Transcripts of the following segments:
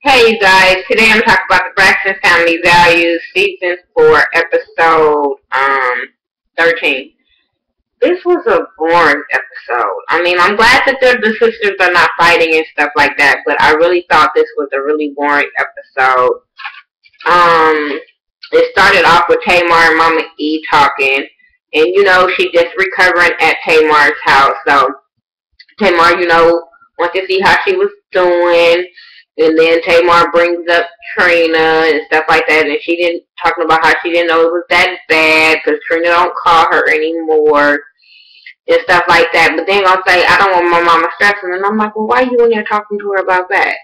Hey guys, today I'm talking about the Braxton Family Values Season 4 Episode 13. This was a boring episode. I mean, I'm glad that the sisters are not fighting and stuff like that, but I really thought this was a really boring episode. It started off with Tamar and Mama E talking, and she just recovering at Tamar's house, so Tamar, wants to see how she was doing. And then Tamar brings up Trina and stuff like that, and she didn't talking about how she didn't know it was that bad because Trina don't call her anymore and stuff like that. But then gonna say, I don't want my mama stressing, and I'm like, well, why are you in there talking to her about that?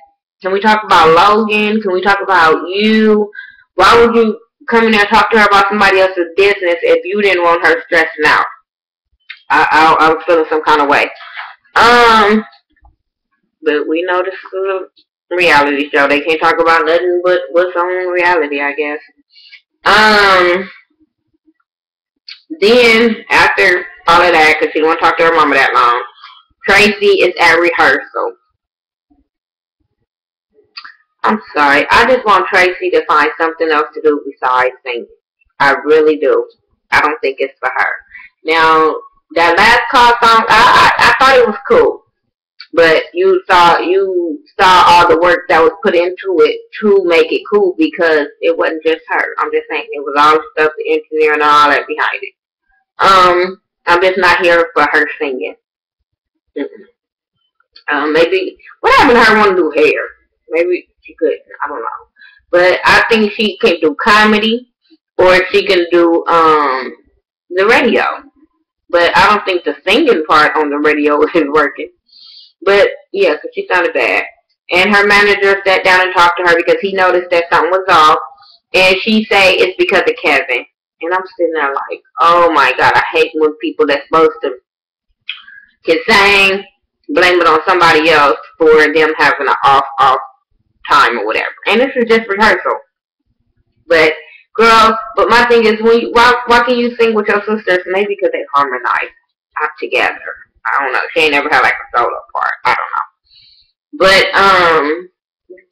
Can we talk about Logan? Can we talk about you? Why would you come in there and talk to her about somebody else's business if you didn't want her stressing out? I was feeling some kind of way. But we know this is a reality show. They can't talk about nothing but what's on reality, I guess. Then after all of that, because she don't want to talk to her mama that long, Tracy is at rehearsal. I'm sorry. I just want Tracy to find something else to do besides singing. I really do. I don't think it's for her. Now, that last call song, I thought it was cool. But you saw all the work that was put into it to make it cool because it wasn't just her. I'm just saying it was all the stuff, the engineer and all that behind it. I'm just not here for her singing. Maybe what happened to her want to do hair? Maybe she couldn't. I don't know. But I think she can do comedy or she can do the radio. But I don't think the singing part on the radio is working. But, yeah, because she sounded bad. And her manager sat down and talked to her because he noticed that something was off. And she say it's because of Kevin. And I'm sitting there like, oh my God, I hate when people that's supposed to can sing, blame it on somebody else for them having an off time or whatever. And this is just rehearsal. But, girls, but my thing is, why can you sing with your sisters? Maybe because they harmonize not together. I don't know. She ain't never had like a solo part. I don't know. But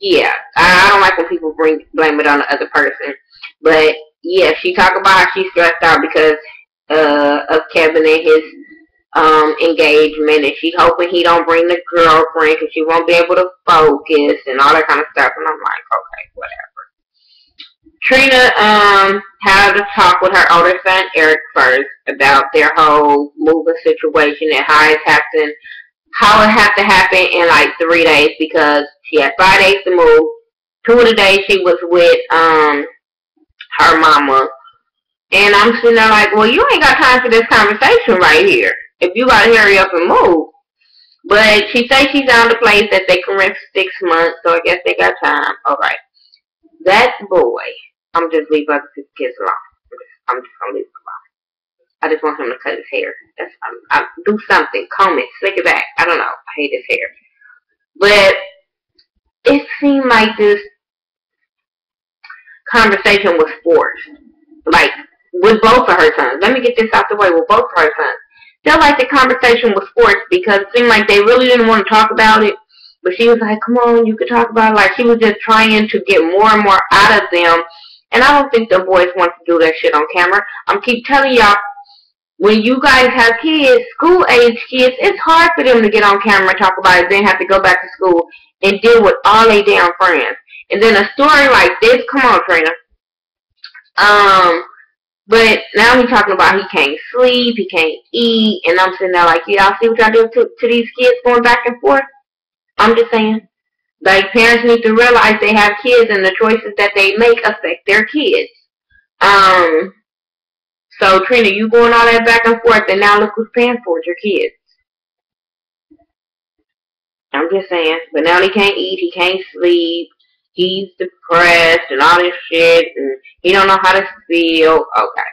yeah, I don't like when people blame it on the other person. But yeah, she talked about how she's stressed out because of Kevin and his engagement, and she's hoping he don't bring the girlfriend because she won't be able to focus and all that kind of stuff. And I'm like, okay, whatever. Trina had a talk with her older son Eric first about their whole moving situation and how it had to happen in like 3 days because she had 5 days to move. 2 of the days she was with her mama, and I'm sitting there like, well, you ain't got time for this conversation right here. If you gotta hurry up and move. But she says she's on the place that they can rent 6 months, so I guess they got time. All right, that boy. I'm just leave other people's kids alone. I'm just gonna leave him alone. I just want him to cut his hair. Do something, comb it, slick it back. I don't know. I hate his hair. But it seemed like this conversation was forced. Like with both of her sons. Let me get this out the way. With both of her sons, felt like the conversation was forced because it seemed like they really didn't want to talk about it. But she was like, "Come on, you could talk about it." Like she was just trying to get more and more out of them. And I don't think the boys want to do that shit on camera. I'm keep telling y'all, when you guys have kids, school-age kids, it's hard for them to get on camera and talk about it, then have to go back to school and deal with all their damn friends. And then a story like this, come on, Trina. But now he's talking about he can't sleep, he can't eat, and I'm sitting there like, y'all see what y'all do to these kids going back and forth? I'm just saying. Like, parents need to realize they have kids and the choices that they make affect their kids. So, Trina, you going all that back and forth, and now look who's paying for it, your kids. I'm just saying. But now he can't eat, he can't sleep, he's depressed and all this shit, and he don't know how to feel. Okay.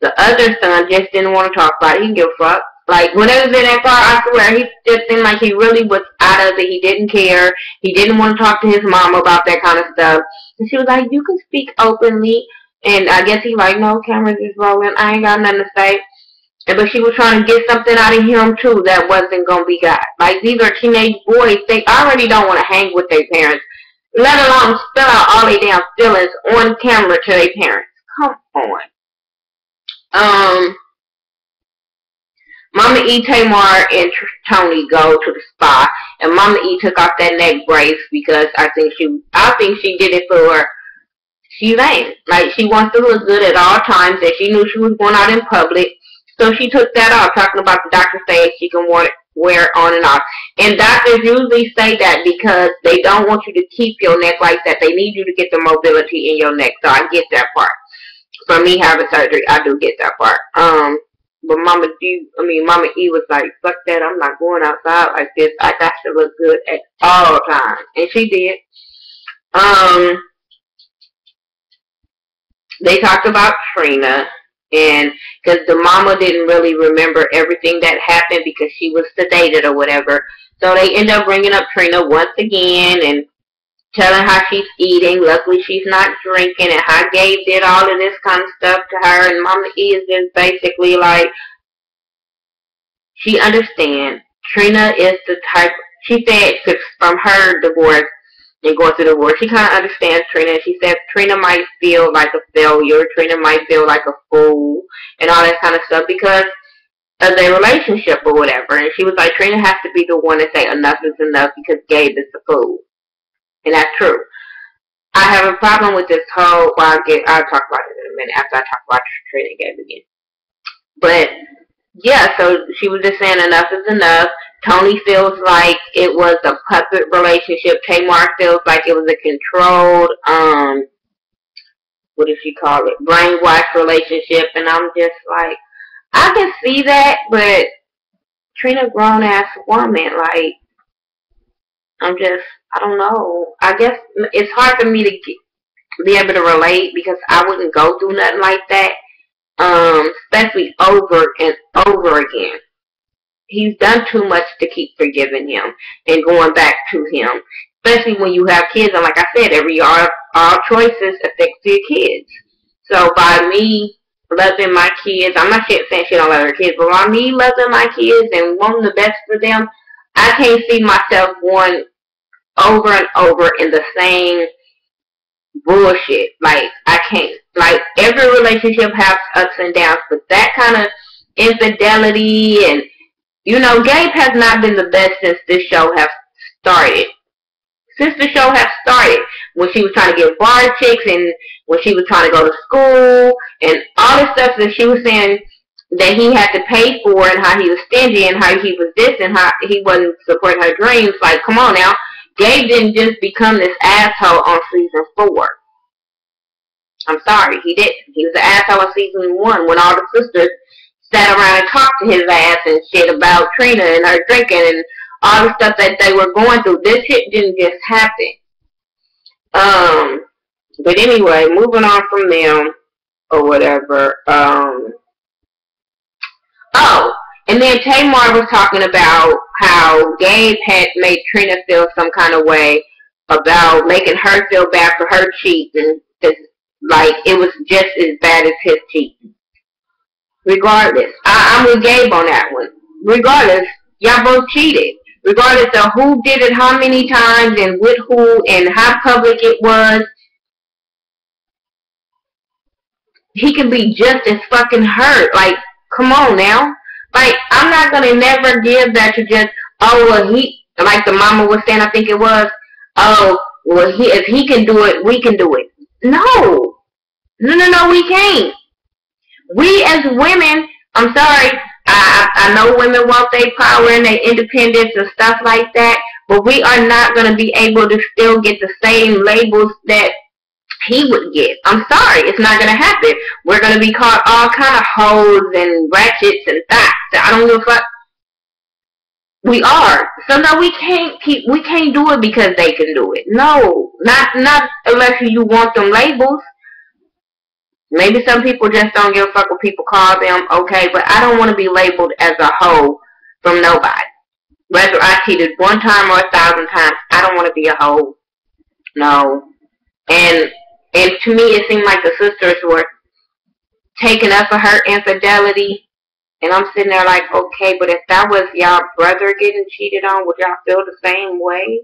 The other son just didn't want to talk about it. He didn't give a fuck. Like, when it was in that car, I swear, he just seemed like he really was out of it. He didn't care. He didn't want to talk to his mom about that kind of stuff. And she was like, you can speak openly. And I guess he like, no, cameras is rolling. I ain't got nothing to say. But she was trying to get something out of him, too, that wasn't going to be got. Like, these are teenage boys. They already don't want to hang with their parents. let alone spill out all their damn feelings on camera to their parents. Come on. Um, Mama E, Tamar, and Tony go to the spa, and Mama E took off that neck brace because I think she did it for she lame. Like, she wants to look good at all times, and she knew she was going out in public, so she took that off, talking about the doctor saying she can wear it on and off. And doctors usually say that because they don't want you to keep your neck like that. They need you to get the mobility in your neck, so I get that part. For me having surgery, I do get that part. But Mama E was like, fuck that, I'm not going outside like this. I got to look good at all times. And she did. They talked about Trina, and because the mama didn't really remember everything that happened because she was sedated or whatever. So they end up bringing up Trina once again and telling how she's eating. Luckily, she's not drinking, and how Gabe did all of this kind of stuff to her. And Mama E is just basically like, she understands. Trina is the type, she said, from her divorce and going through the divorce, she kind of understands Trina. She said Trina might feel like a failure. Trina might feel like a fool and all that kind of stuff because of their relationship or whatever. And she was like, Trina has to be the one to say enough is enough because Gabe is a fool. And that's true. I have a problem with this whole, I'll talk about it in a minute after I talk about Trina and Gabe again. But yeah, so she was just saying enough is enough. Tony feels like it was a puppet relationship. Tamar feels like it was a controlled, what does she call it? Brainwash relationship. And I'm just like, I can see that, but Trina grown ass woman, like, I don't know. I guess it's hard for me to be able to relate because I wouldn't go through nothing like that. Especially over and over again. He's done too much to keep forgiving him and going back to him. Especially when you have kids, and like I said, all choices affect your kids. So by me loving my kids, I'm not saying she don't love her kids, but by me loving my kids and wanting the best for them, I can't see myself going over and over in the same bullshit. Like, I can't. Like, every relationship has ups and downs, but that kind of infidelity and, Gabe has not been the best since this show has started. Since the show has started, when she was trying to get bar chicks and when she was trying to go to school and all the stuff that she was saying that he had to pay for and how he was stingy and how he was this and how he wasn't supporting her dreams. Like, come on now. Gabe didn't just become this asshole on season 4. I'm sorry, he didn't. He was an asshole on season 1 when all the sisters sat around and talked to his ass and shit about Trina and her drinking and all the stuff that they were going through. This shit didn't just happen. But anyway, moving on from them or whatever. And then Tamar was talking about how Gabe had made Trina feel some kind of way about making her feel bad for her cheating. Like, it was just as bad as his cheating. Regardless, I'm with Gabe on that one. Regardless, y'all both cheated. Regardless of who did it how many times and with who and how public it was, he can be just as fucking hurt. Like, come on now. Like, I'm not gonna never give that to just, like the mama was saying, I think it was, if he can do it, we can do it. No, we can't. We as women, I'm sorry, I know women want their power and their independence and stuff like that, but we are not going to be able to still get the same labels that he would get. I'm sorry, it's not going to happen. We're going to be called all kind of hoes and ratchets and thoughts. I don't give a fuck. We are. So no, we can't do it because they can do it. No, not unless you want them labels. Maybe some people just don't give a fuck what people call them, okay, but I don't want to be labeled as a hoe from nobody. Whether I cheated 1 time or 1,000 times, I don't want to be a hoe. No. And to me, it seemed like the sisters were taking up for her infidelity. And I'm sitting there like, okay, but if that was y'all brother getting cheated on, would y'all feel the same way?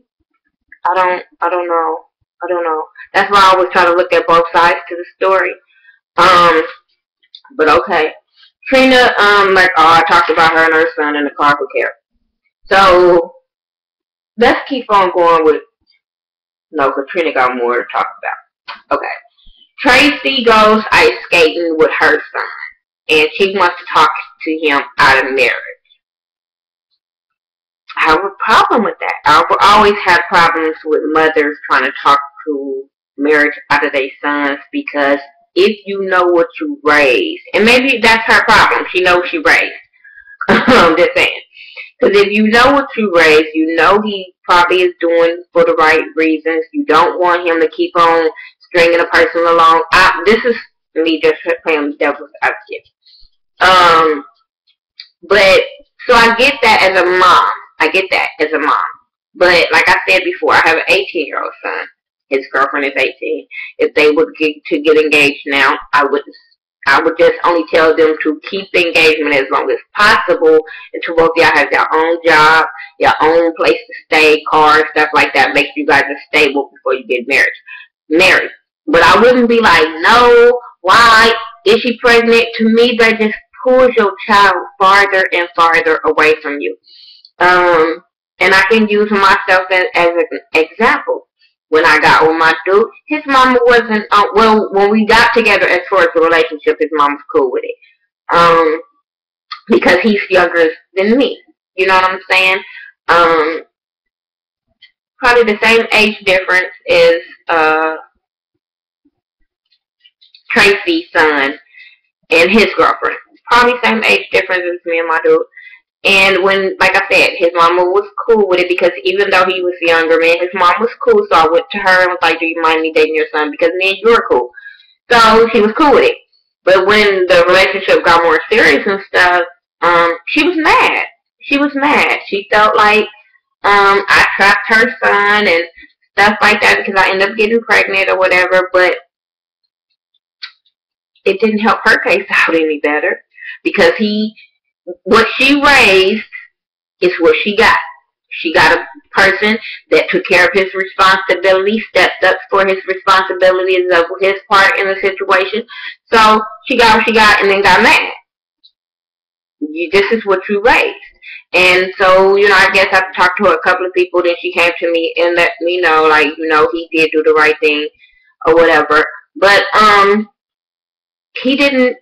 I don't know. I don't know. That's why I always try to look at both sides to the story. But okay. Trina, I talked about her and her son in the car with care. So let's keep on going with because Trina got more to talk about. Okay. Tracy goes ice skating with her son, and she wants to talk to him out of marriage. I have a problem with that. I will always have problems with mothers trying to talk to marriage out of their sons, because if you know what you raised, and maybe that's her problem, she knows she raised. I'm just saying. Because if you know what you raised, you know he probably is doing for the right reasons. You don't want him to keep on stringing a person along. This is me just playing devil's advocate. But so I get that as a mom. I get that as a mom. But like I said before, I have an 18-year-old son. His girlfriend is 18. If they would get engaged now, I would just only tell them to keep the engagement as long as possible until both of y'all have your own job, your own place to stay, cars, stuff like that. Make sure you guys are stable before you get married. But I wouldn't be like, no, why? Is she pregnant? To me, that just pulls your child farther and farther away from you. And I can use myself as an example. When I got with my dude, his mama wasn't, when we got together as far as the relationship, his mom was cool with it. Because he's younger than me. You know what I'm saying? Probably the same age difference is, Tracy's son and his girlfriend. Probably same age difference as me and my dude. And when, like I said, his mama was cool with it, because even though he was younger, man, his mom was cool. So I went to her and was like, do you mind me dating your son? Because me and you are cool. So she was cool with it. But when the relationship got more serious and stuff, she was mad. She was mad. She felt like I trapped her son and stuff like that because I ended up getting pregnant or whatever. But it didn't help her case out any better, because what she raised is what she got. She got a person that took care of his responsibility, stepped up for his responsibilities of his part in the situation. So she got what she got and then got mad. This is what you raised. And so, I guess I talked to a couple of people. Then she came to me and let me know, like, he did do the right thing or whatever. But he didn't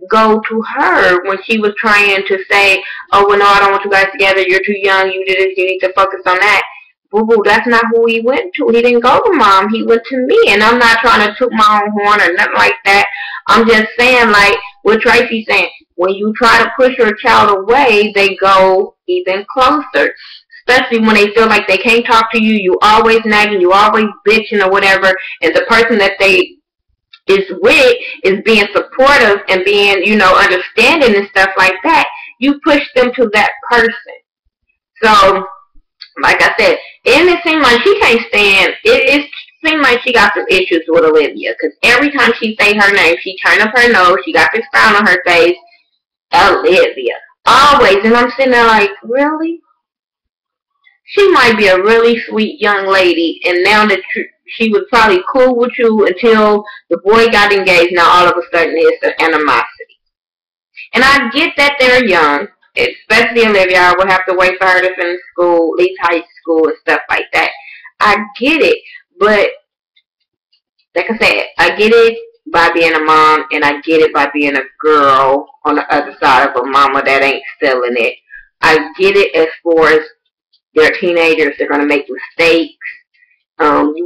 go to her when she was trying to say, oh, well, no, I don't want you guys together. You're too young. You need to focus on that. Boo-boo, that's not who he went to. He didn't go to mom. He went to me. And I'm not trying to toot my own horn or nothing like that. I'm just saying, like what Tracy's saying, when you try to push your child away, they go even closer. Especially when they feel like they can't talk to you. You always nagging. You always bitching or whatever. And the person that they is with is being supportive and being, understanding and stuff like that, you push them to that person. So, like I said, and it seems like she can't stand, it seems like she got some issues with Olivia, because every time she say her name, she turn up her nose, she got this frown on her face, Olivia. Always, and I'm sitting there like, really? She might be a really sweet young lady, and now that she was probably cool with you until the boy got engaged. Now all of a sudden it's an animosity. And I get that they're young, especially Olivia. I would have to wait for her to finish school, at least high school and stuff like that. I get it, but like I said, I get it by being a mom, and I get it by being a girl on the other side of a mama that ain't feeling it. I get it as far as they're teenagers, they're going to make mistakes.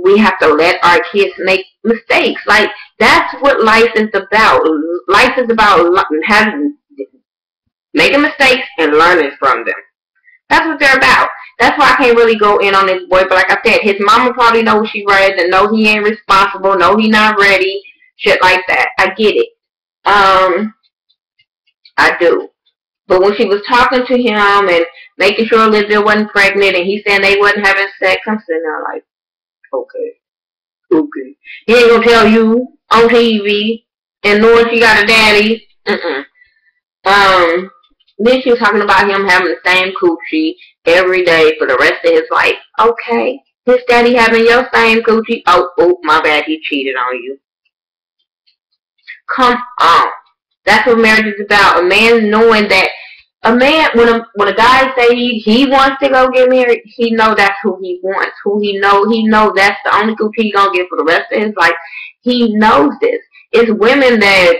We have to let our kids make mistakes. Like, that's what life is about. Life is about making mistakes and learning from them. That's what they're about. That's why I can't really go in on this boy. But like I said, his mama probably know what she raised and know he ain't responsible, know he not ready, shit like that. I get it. I do. But when she was talking to him and making sure Olivia wasn't pregnant and he saying they wasn't having sex, I'm sitting there like, okay. He ain't gonna tell you on TV and knowing she got a daddy. Then she was talking about him having the same coochie every day for the rest of his life. Okay. His daddy having your same coochie. Oh, my bad, he cheated on you. Come on. That's what marriage is about. A man knowing that when a guy say he wants to go get married, he know that's who he wants. He know that's the only coochie he gonna get for the rest of his life. He knows this. It's women that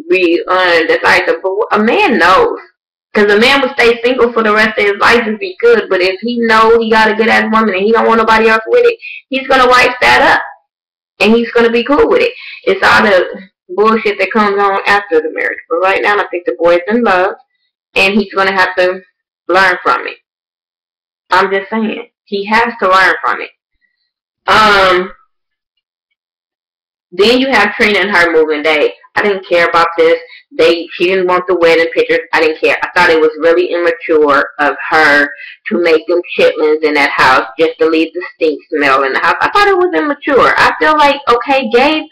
be undecisive, but a man knows. Because a man will stay single for the rest of his life and be good, but if he know he got a good ass woman and he don't want nobody else with it, he's gonna wipe that up. And he's gonna be cool with it. It's all the bullshit that comes on after the marriage. But right now I think the boy's in love and he's gonna have to learn from it. I'm just saying. He has to learn from it. Then you have Trina and her moving day. I didn't care about this. She didn't want the wedding pictures. I didn't care. I thought it was really immature of her to make them chitlins in that house just to leave the stink smell in the house. I thought it was immature. I feel like, okay, Gabe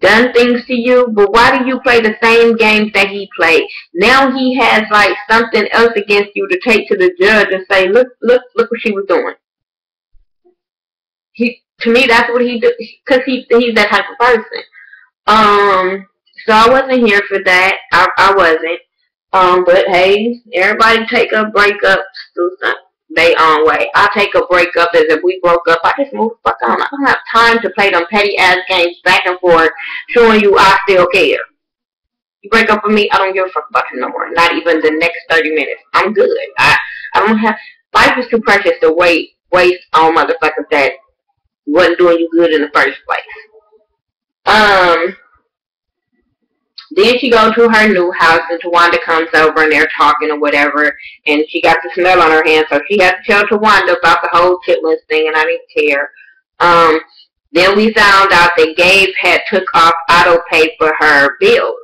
done things to you, but why do you play the same games that he played? Now he has like something else against you to take to the judge and say, look what she was doing. To me, that's what he do, because he's that type of person. So I wasn't here for that. I wasn't. But hey, everybody take a breakup through they own way. I take a breakup as if we broke up. I just move the fuck on. I don't have time to play them petty ass games back and forth, showing you I still care. You break up with me, I don't give a fuck about you no more. Not even the next 30 minutes. I'm good. I don't have. Life is too precious to waste on motherfuckers that wasn't doing you good in the first place. Then she goes to her new house and Wanda comes over and they're talking or whatever, and she got the smell on her hand, so she had to tell Wanda about the whole chitlins thing, and I didn't care. Then we found out that Gabe had took off auto pay for her bills.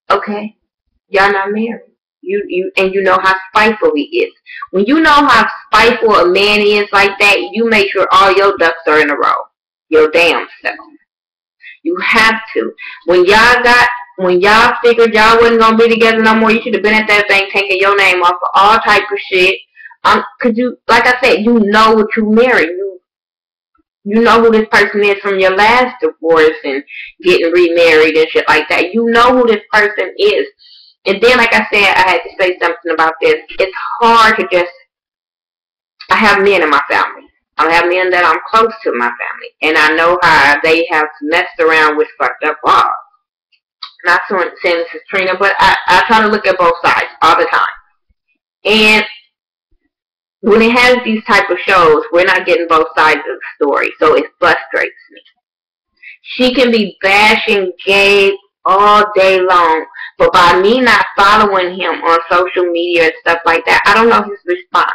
Okay, y'all not married. You know how spiteful he is. When you know how spiteful a man is like that, you make sure all your ducks are in a row. Your damn self. You have to. When y'all figured y'all wasn't gonna be together no more, you should have been at that bank taking your name off of all type of shit. Cause you, like I said, you know what you married. You know who this person is from your last divorce and getting remarried and shit like that. You know who this person is. And then, like I said, I had to say something about this. It's hard to just. I have men in my family. I have men that I'm close to in my family, and I know how they have messed around with fucked up laws. Not saying this is Trina, but I try to look at both sides all the time. And when it has these type of shows, we're not getting both sides of the story, so it frustrates me. She can be bashing Gabe all day long, but by me not following him on social media and stuff like that, I don't know his response.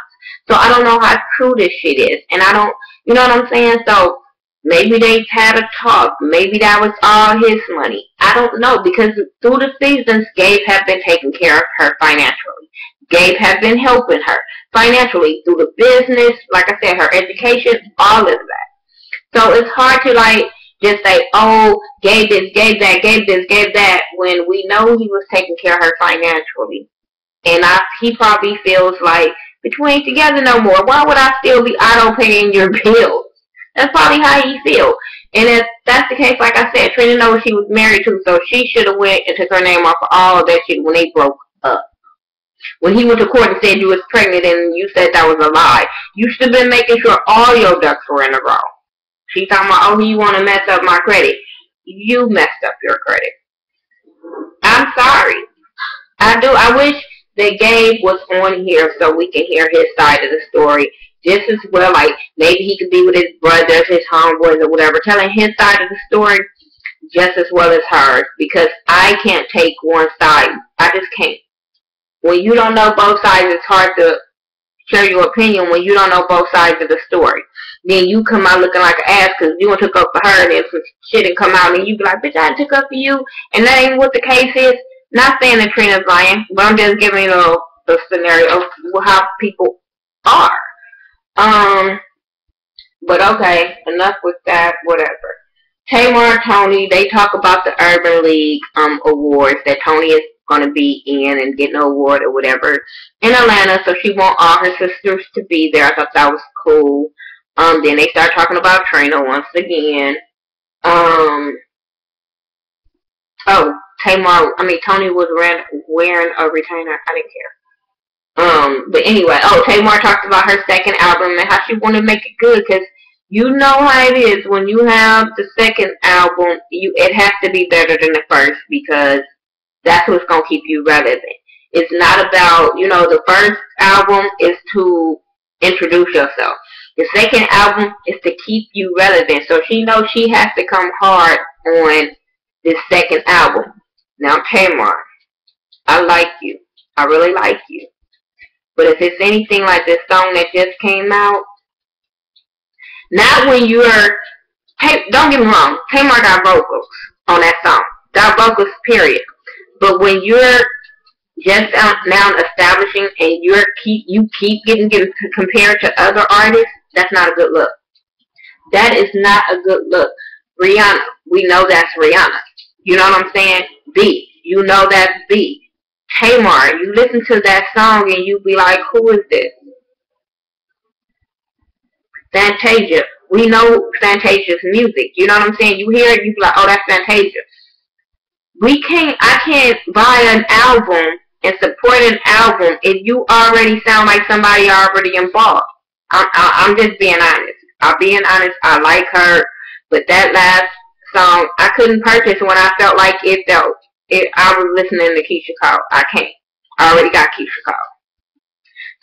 So I don't know how true this shit is. And I don't, you know what I'm saying? So maybe they've had a talk. Maybe that was all his money. I don't know, because through the seasons, Gabe have been taking care of her financially. Gabe have been helping her financially through the business, like I said, her education, all of that. So it's hard to like just say, oh, Gabe this, Gabe that, Gabe this, Gabe that, when we know he was taking care of her financially. And he probably feels like, but you ain't together no more. Why would I still be auto-paying your bills? That's probably how he feels. And if that's the case, like I said, Trina knows she was married to, so she should have went and took her name off of all of that shit when they broke up. When he went to court and said you was pregnant and you said that was a lie, you should have been making sure all your ducks were in a row. She's talking about, oh, you want to mess up my credit. You messed up your credit. I'm sorry. I do. I wish that Gabe was on here so we can hear his side of the story just as well. Like, maybe he could be with his brothers, his homeboys, or whatever, telling his side of the story just as well as hers, because I can't take one side. I just can't. When you don't know both sides, it's hard to share your opinion when you don't know both sides of the story. Then you come out looking like an ass because you took up for her, and then some shit and come out and you be like, bitch, I took up for you, and that ain't what the case is. Not saying that Trina's lying, but I'm just giving you the scenario of how people are. But okay, enough with that, whatever. Tamar and Tony, they talk about the Urban League awards that Tony is going to be in and get an award or whatever in Atlanta, so she want all her sisters to be there. I thought that was cool. Then they start talking about Trina once again. Um, oh, Tony was wearing a retainer. I didn't care. But anyway, Tamar talked about her second album and how she wanted to make it good, because you know how it is when you have the second album, it has to be better than the first, because that's what's gonna keep you relevant. It's not about, the first album is to introduce yourself. The second album is to keep you relevant. So she knows she has to come hard on this second album. Now, Tamar, I like you. I really like you. But if it's anything like this song that just came out, not when don't get me wrong, Tamar got vocals on that song. Got vocals, period. But when you're just now establishing and you keep getting compared to other artists, that's not a good look. That is not a good look. Rihanna, we know that's Rihanna. You know what I'm saying? B, you know that's B. Tamar, you listen to that song and you be like, who is this? Fantasia, we know Fantasia's music. You know what I'm saying? You hear it, you be like, oh, that's Fantasia. I can't buy an album and support an album if you already sound like somebody already involved. I'm just being honest. I'm being honest. I like her, but that last song I couldn't purchase when I felt like it felt. I was listening to Keisha Cole. I can't. I already got Keisha Cole.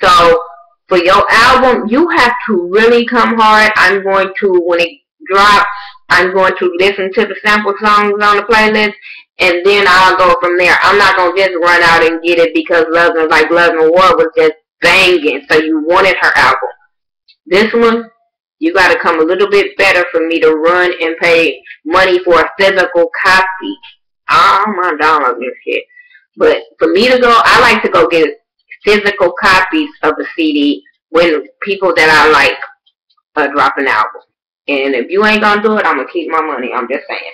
So for your album, you have to really come hard. I'm going to, when it drops, I'm going to listen to the sample songs on the playlist, and then I'll go from there. I'm not going to just run out and get it because Love and War was just banging, so you wanted her album. This one, you got to come a little bit better for me to run and pay money for a physical copy. Oh my dollars and shit. But for me to go, I like to go get physical copies of a CD when people that I like drop an album. And if you ain't gonna do it, I'm gonna keep my money. I'm just saying.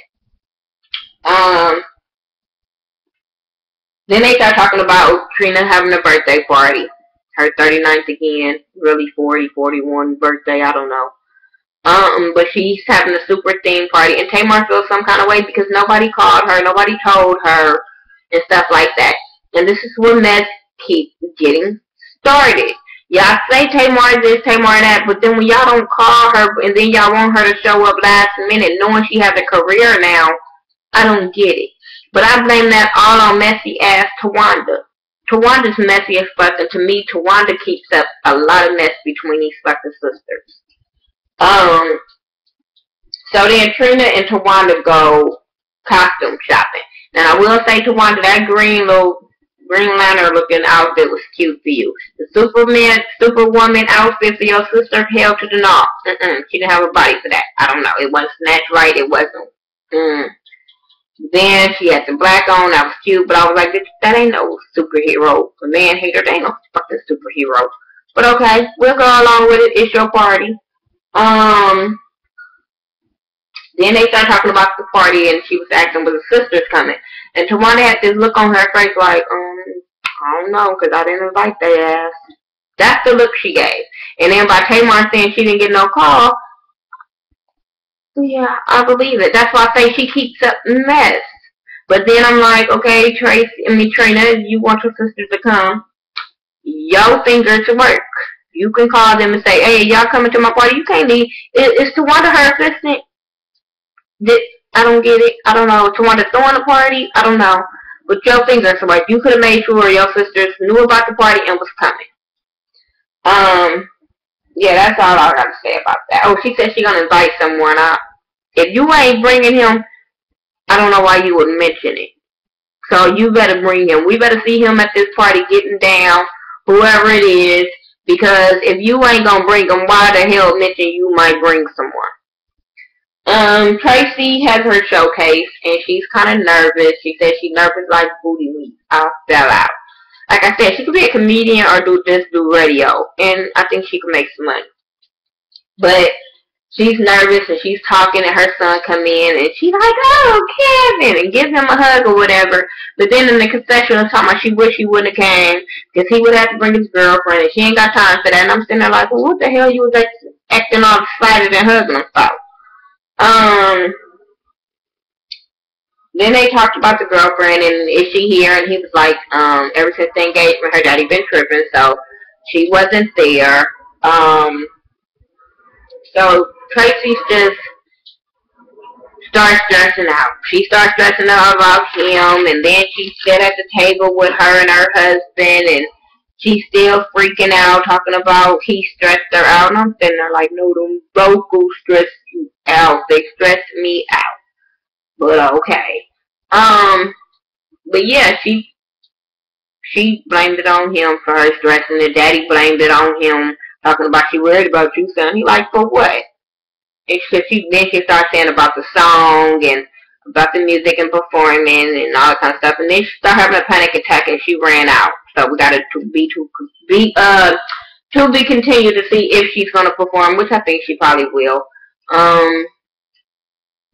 Then they start talking about Trina having a birthday party. Her 39th again, really 40, 41 birthday, I don't know. But she's having a super theme party, and Tamar feels some kind of way because nobody called her, nobody told her, and stuff like that. And this is where mess keeps getting started. Y'all say Tamar this, Tamar that, but then when y'all don't call her, and then y'all want her to show up last minute, knowing she has a career now, I don't get it. But I blame that all on messy ass Tawanda. Tawanda's messy as fuck, and to me, Tawanda keeps up a lot of mess between these fucking sisters. So then Trina and Tawanda go costume shopping. Now I will say, Tawanda, that Green Lantern looking outfit was cute for you. The Superwoman outfit for your sister, hell to the no. She didn't have a body for that. I don't know. It wasn't snatched right. It wasn't. Then she had the black on. That was cute. But I was like, that ain't no superhero. A man hater, that ain't no fucking superhero. But okay, we'll go along with it. It's your party. Then they started talking about the party, and she was asking, was the sisters coming? And Tawanda had this look on her face like, I don't know, because I didn't invite their ass. That's the look she gave. And then by Tamar saying she didn't get no call, yeah, I believe it. That's why I say she keeps up mess. But then I'm like, okay, Trina, you want your sisters to come. Your fingers work. You can call them and say, hey, y'all coming to my party? You can't leave. Is Tawanda her assistant? I don't get it. I don't know. Tawanda throwing a party? I don't know. But your fingers work. You could have made sure your sisters knew about the party and was coming. Yeah, that's all I got to say about that. Oh, she said she's going to invite someone out. If you ain't bringing him, I don't know why you would mention it. So you better bring him. We better see him at this party getting down, whoever it is. Because if you ain't going to bring him, why the hell mention you might bring someone? Tracy has her showcase, and she's kind of nervous. She said she's nervous like booty meat. I fell out. Like I said, she could be a comedian or just do radio, and I think she could make some money. But she's nervous, and she's talking, and her son come in, and she's like, oh, Kevin, and give him a hug or whatever. But then in the confessional, talking about she wish he wouldn't have came, because he would have to bring his girlfriend, and she ain't got time for that. And I'm sitting there like, well, what the hell you was acting all excited and hugging himself. Then they talked about the girlfriend and is she here? And he was like, ever since the engagement, her daddy been tripping, so she wasn't there. So Tracy's just starts stressing out. She starts stressing out about him, and then she sat at the table with her and her husband, and she's still freaking out, talking about he stressed her out. And I'm sitting there like, no, them vocals stress you out. They stress me out. But okay. But yeah, she blamed it on him for her stressing. The daddy blamed it on him, talking about she worried about you, son. He like, for what? And then she started saying about the song and about the music and performing and all that kind of stuff. And then she started having a panic attack and she ran out. So we got to be continued to see if she's gonna perform, which I think she probably will.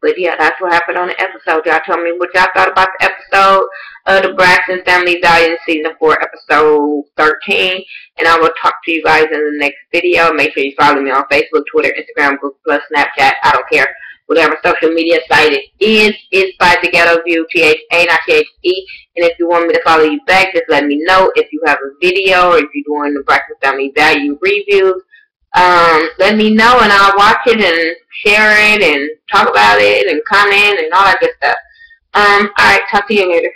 But yeah, that's what happened on the episode. Y'all tell me what y'all thought about the episode of the Braxton Family Values Season 4, Episode 13. And I will talk to you guys in the next video. Make sure you follow me on Facebook, Twitter, Instagram, Google+, Snapchat. I don't care. Whatever social media site it is. It's by The Ghetto View, T-H-A, not T-H-E. And if you want me to follow you back, just let me know. If you have a video or if you're doing the Braxton Family Value reviews, let me know and I'll watch it and share it and talk about it and comment and all that good stuff. Alright, talk to you later.